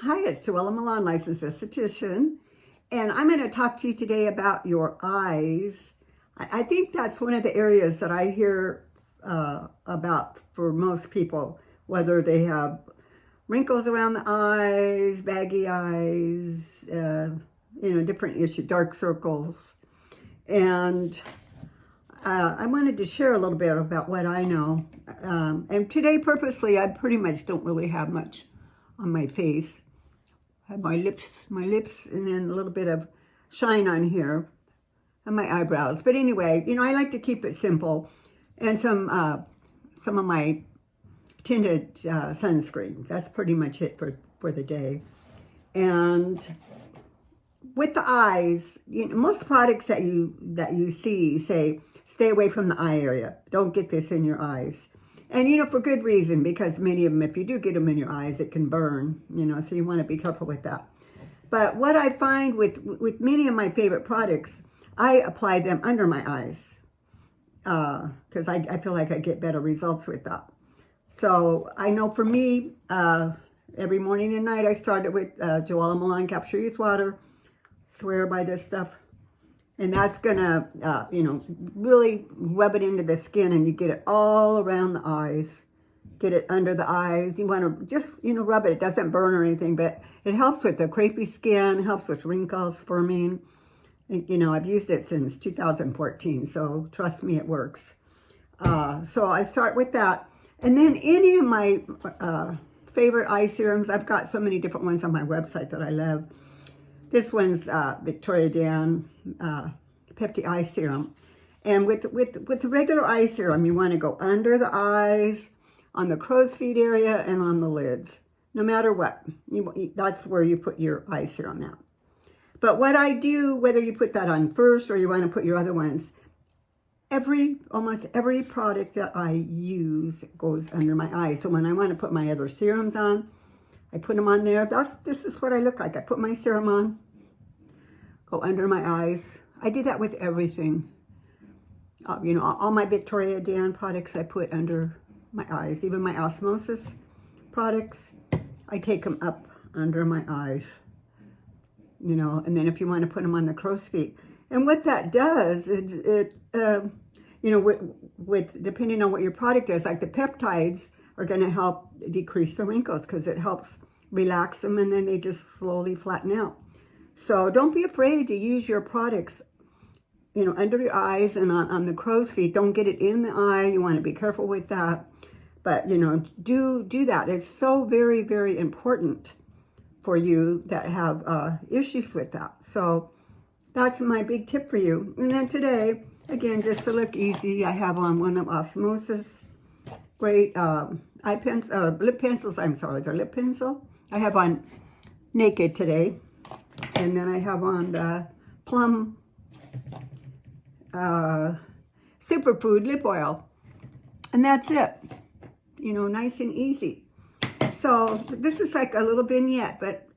Hi, it's JoElla Milan, licensed esthetician, and I'm going to talk to you today about your eyes. I think that's one of the areas that I hear about for most people, whether they have wrinkles around the eyes, baggy eyes, different issues, dark circles. And I wanted to share a little bit about what I know. And today, purposely, I pretty much don't really have much on my face. I have my lips, and then a little bit of shine on here, and my eyebrows. But anyway, I like to keep it simple, and some of my tinted sunscreen. That's pretty much it for the day. And with the eyes, most products that you see say stay away from the eye area. Don't get this in your eyes. And, for good reason, because many of them, if you do get them in your eyes, it can burn, so you want to be careful with that. But what I find with many of my favorite products, I apply them under my eyes because I feel like I get better results with that. So I know for me, every morning and night, I start it with JoElla Milan Capture Youth Water. Swear by this stuff. And that's gonna, really rub it into the skin, and you get it all around the eyes. Get it under the eyes. You want to just, rub it. It doesn't burn or anything, but it helps with the crepey skin, helps with wrinkles, firming. And, I've used it since 2014, so trust me, it works. So I start with that. And then any of my favorite eye serums, I've got so many different ones on my website that I love. This one's Viktoria De Ann Pepti Eye Serum. And with the regular eye serum, you want to go under the eyes, on the crow's feet area, and on the lids. No matter what. That's where you put your eye serum at. But what I do, whether you put that on first or you want to put your other ones, almost every product that I use goes under my eyes. So when I want to put my other serums on, I put them on there. This is what I look like. I put my serum on, go under my eyes. I do that with everything. All my Viktoria De Ann products I put under my eyes. Even my Osmosis products, I take them up under my eyes. And then if you want to put them on the crow's feet. And what that does, with depending on what your product is, like the peptides are going to help decrease the wrinkles because it helps relax them, and then they just slowly flatten out. So don't be afraid to use your products, under your eyes and on the crow's feet. Don't get it in the eye. You want to be careful with that. But, do that. It's so very, very important for you that have issues with that. So that's my big tip for you. And then today, again, just to look easy, I have on one of Osmosis. Great lip pencils. They're lip pencil. I have on Naked today. And then I have on the Plum Superfood Lip Oil. And that's it. Nice and easy. So this is like a little vignette, but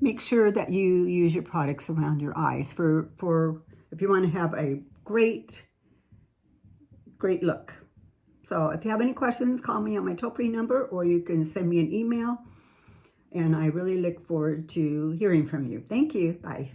make sure that you use your products around your eyes for if you want to have a great look. So if you have any questions, call me on my toll-free number, or you can send me an email. And I really look forward to hearing from you. Thank you. Bye.